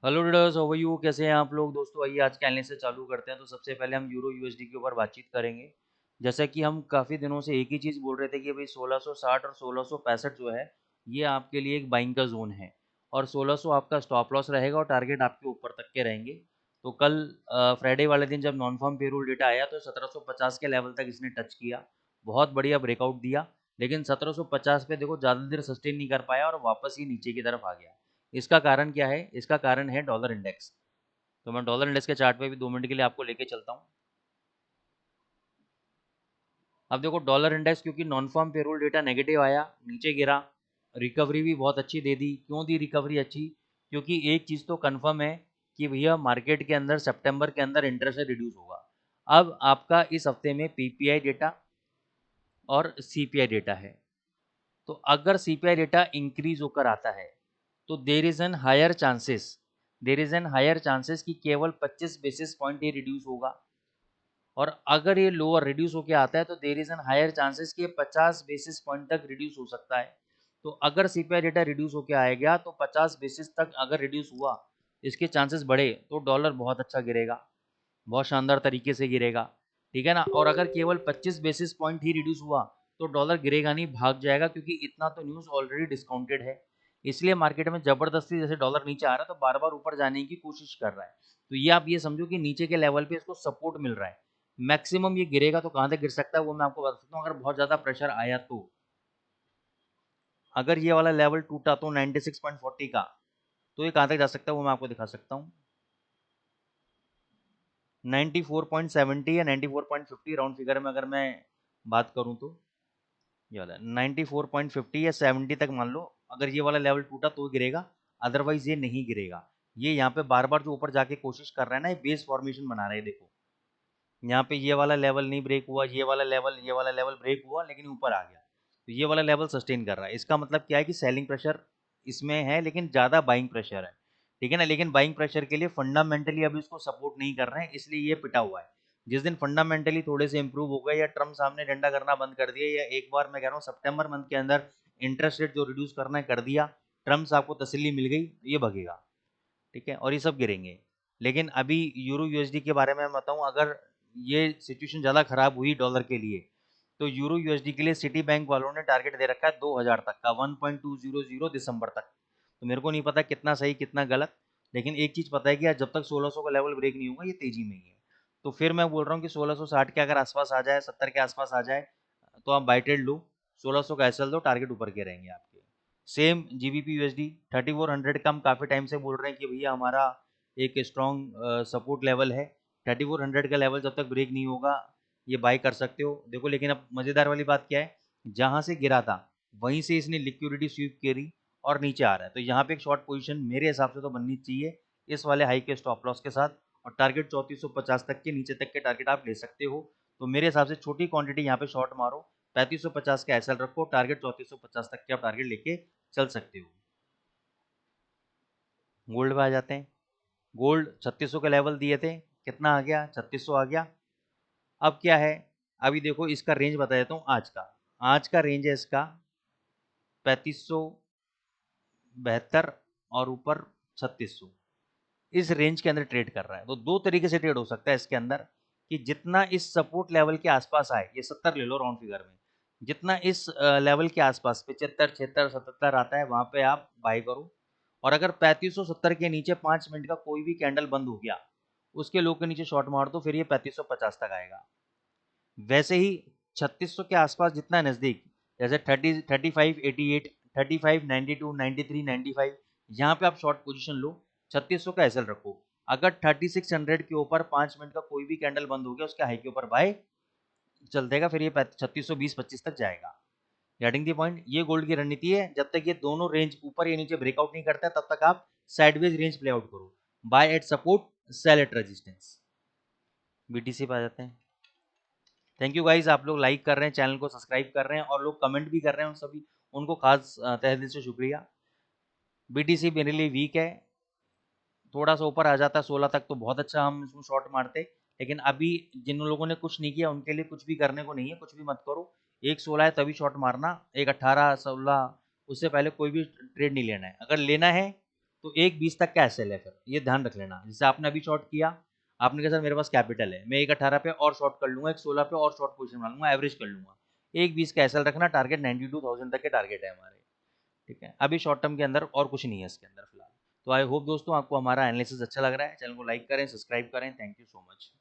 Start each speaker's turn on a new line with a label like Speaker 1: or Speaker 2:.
Speaker 1: Hello traders, how are you? कैसे हैं आप लोग? दोस्तों आइए आज के एनालिसिस से चालू करते हैं। तो सबसे पहले हम यूरो यूएसडी के ऊपर बातचीत करेंगे। जैसा कि हम काफ़ी दिनों से एक ही चीज़ बोल रहे थे कि भाई 1660 और 1665 जो है ये आपके लिए एक बाइंग का जोन है, और 1600 आपका स्टॉप लॉस रहेगा और टारगेट आपके ऊपर तक के रहेंगे। तो कल फ्राइडे वाले दिन जब नॉन फार्म पेरोल डेटा आया तो 1750 के लेवल तक इसने टच किया, बहुत बढ़िया ब्रेकआउट दिया। लेकिन 1750 पे देखो ज़्यादा देर सस्टेन नहीं कर पाया और वापस ही नीचे की तरफ आ गया। इसका कारण क्या है? इसका कारण है डॉलर इंडेक्स। तो मैं डॉलर इंडेक्स के चार्ट पे भी 2 मिनट के लिए आपको लेके चलता हूँ। अब देखो डॉलर इंडेक्स, क्योंकि non farm payroll data negative आया, नीचे गिरा, रिकवरी भी बहुत अच्छी दे दी। क्यों दी रिकवरी अच्छी? क्योंकि एक चीज़ तो कंफर्म है कि भैया मार्केट के अंदर सितंबर के अंदर इंटरेस्ट रेट रिड्यूस होगा। अब आपका इस हफ्ते में पीपीआई डेटा और सीपीआई डेटा है। तो अगर सीपीआई डेटा इंक्रीज होकर आता है तो there is an higher chances कि केवल 25 बेसिस पॉइंट ही रिड्यूस होगा। और अगर ये लोअर रिड्यूस होकर आता है तो there is an higher chances कि 50 बेसिस पॉइंट तक रिड्यूस हो सकता है। तो अगर सीपीआई डेटा रिड्यूस होकर आएगा तो 50 बेसिस तक अगर रिड्यूस हुआ, इसके चांसेस बढ़े, तो डॉलर बहुत अच्छा गिरेगा, बहुत शानदार तरीके से गिरेगा। ठीक है ना? और अगर केवल 25 बेसिस पॉइंट ही रिड्यूस हुआ तो डॉलर गिरेगा नहीं, भाग जाएगा, क्योंकि इतना तो न्यूज़ ऑलरेडी डिस्काउंटेड है। इसलिए मार्केट में जबरदस्ती जैसे डॉलर नीचे आ रहा है तो बार बार ऊपर जाने की कोशिश कर रहा है। तो ये आप ये समझो कि नीचे के लेवल पे इसको सपोर्ट मिल रहा है। मैक्सिमम ये गिरेगा तो कहाँ तक गिर सकता है वो मैं आपको बता सकता हूँ, अगर बहुत ज़्यादा प्रेशर आया तो। अगर ये वाला लेवल टूटा तो 96.40 का, तो ये कहाँ तक जा सकता है वो मैं आपको दिखा सकता हूँ। 94.70 या 94.50 राउंड फिगर में अगर मैं बात करूं तो ये वाला 94.50 या 70 तक मान लो। अगर ये वाला लेवल टूटा तो गिरेगा, अदरवाइज ये नहीं गिरेगा। ये यहाँ पे बार बार जो ऊपर जाके कोशिश कर रहा है ना, ये बेस फॉर्मेशन बना रहे हैं। देखो यहाँ पे ये वाला लेवल नहीं ब्रेक हुआ, ये वाला लेवल ब्रेक हुआ लेकिन ऊपर आ गया, तो ये वाला लेवल सस्टेन कर रहा है। इसका मतलब क्या है कि सेलिंग प्रेशर इसमें है लेकिन ज़्यादा बाइंग प्रेशर है। ठीक है ना? लेकिन बाइंग प्रेशर के लिए फंडामेंटली अभी उसको सपोर्ट नहीं कर रहे हैं, इसलिए ये पिटा हुआ है। जिस दिन फंडामेंटली थोड़े से इंप्रूव हो गए या ट्रम्प सामने डंडा करना बंद कर दिया, या एक बार मैं कह रहा हूँ सितंबर मंथ के अंदर इंटरेस्ट रेट जो रिड्यूस करना है कर दिया, ट्रम्प से आपको तसल्ली मिल गई, ये भगेगा। ठीक है? और ये सब गिरेंगे। लेकिन अभी यूरो यूएसडी के बारे में मैं बताऊं, अगर ये सिचुएशन ज़्यादा खराब हुई डॉलर के लिए तो यूरो यूएसडी के लिए सिटी बैंक वालों ने टारगेट दे रखा है 2000 तक का, 1.200 दिसंबर तक। तो मेरे को नहीं पता कितना सही कितना गलत, लेकिन एक चीज़ पता है कि आज जब तक 1600 का लेवल ब्रेक नहीं होगा ये तेजी में ही है। तो फिर मैं बोल रहा हूँ कि 1660 के अगर आसपास आ जाए, 70 के आसपास आ जाए, तो आप बाई ट्रेड लो। 1600 का एसएल दो, टारगेट ऊपर के रहेंगे आपके। सेम जीबीपी यूएसडी 3400 का हम काफ़ी टाइम से बोल रहे हैं कि भैया हमारा एक स्ट्रॉन्ग सपोर्ट लेवल है। 3400 का लेवल जब तक ब्रेक नहीं होगा ये बाई कर सकते हो। देखो लेकिन अब मज़ेदार वाली बात क्या है, जहाँ से गिरा था वहीं से इसने लिक्विडिटी स्वीप करी और नीचे आ रहा है। तो यहाँ पे एक शॉर्ट पोजीशन मेरे हिसाब से तो बननी चाहिए इस वाले हाई के स्टॉप लॉस के साथ, और टारगेट 3450 तक के नीचे तक के टारगेट आप ले सकते हो। तो मेरे हिसाब से छोटी क्वांटिटी यहाँ पे शॉर्ट मारो, 3550 का एसएल रखो, टारगेट 3450 तक के आप टारगेट लेके चल सकते हो। गोल्ड पे आ जाते हैं। गोल्ड 3600 के लेवल दिए थे, कितना आ गया? 3600 आ गया। अब क्या है? अभी देखो इसका रेंज बता देता हूँ आज का रेंज है इसका 3572 और ऊपर 3600, इस रेंज के अंदर ट्रेड कर रहा है। तो दो तरीके से ट्रेड हो सकता है इसके अंदर, कि जितना इस सपोर्ट लेवल के आसपास आए, ये 70 ले लो राउंड फिगर में, जितना इस लेवल के आसपास 75 76 77 आता है वहां पे आप बाई करो। और अगर 3570 के नीचे 5 मिनट का कोई भी कैंडल बंद हो गया, उसके लो के नीचे शॉर्ट मार दो, फिर ये 3550 तक आएगा। वैसे ही 3600 के आसपास जितना नज़दीक, जैसे 3588, 3592, 93, 95, यहाँ पे आप शॉर्ट पोजीशन लो, 3600 का एसएल रखो। अगर 3600 के ऊपर 5 मिनट का कोई भी कैंडल बंद हो गया, उसके हाई के ऊपर बाय चल देगा, फिर ये 3620-25 तक जाएगा। Getting the point? ये गोल्ड की रणनीति है। जब तक ये दोनों रेंज ऊपर या नीचे ब्रेकआउट नहीं करता है तब तक आप साइडवेज रेंज प्ले आउट करो, buy at support, sell at resistance. BTC पे आ जाते हैं। थैंक यू गाइज, आप लोग लाइक कर रहे हैं, चैनल को सब्सक्राइब कर रहे हैं और लोग कमेंट भी कर रहे हैं, उन सभी उनको खास तहे दिल से शुक्रिया। बीटीसी मेरे लिए वीक है, थोड़ा सा ऊपर आ जाता 16 तक तो बहुत अच्छा, हम इसमें शॉर्ट मारते। लेकिन अभी जिन लोगों ने कुछ नहीं किया उनके लिए कुछ भी करने को नहीं है, कुछ भी मत करो। एक 16 है तभी शॉर्ट मारना, एक 18 16 उससे पहले कोई भी ट्रेड नहीं लेना है। अगर लेना है तो 1.20 तक का एसएल है, फिर ये ध्यान रख लेना। जैसे आपने अभी शॉर्ट किया, आपने कहा सर मेरे पास कैपिटल है, मैं 1.18 पे और शॉर्ट कर लूंगा, 1.16 पे और शॉर्ट पोजीशन बना लूंगा, एवरेज कर लूंगा। 1.20 का एसएल रखना, टारगेट 92,000 तक के टारगेट है हमारे। ठीक है, अभी शॉर्ट टर्म के अंदर और कुछ नहीं है इसके अंदर फिलहाल। तो आई होप दोस्तों आपको हमारा एनालिसिस अच्छा लग रहा है। चैनल को लाइक करें, सब्सक्राइब करें। Thank you so much.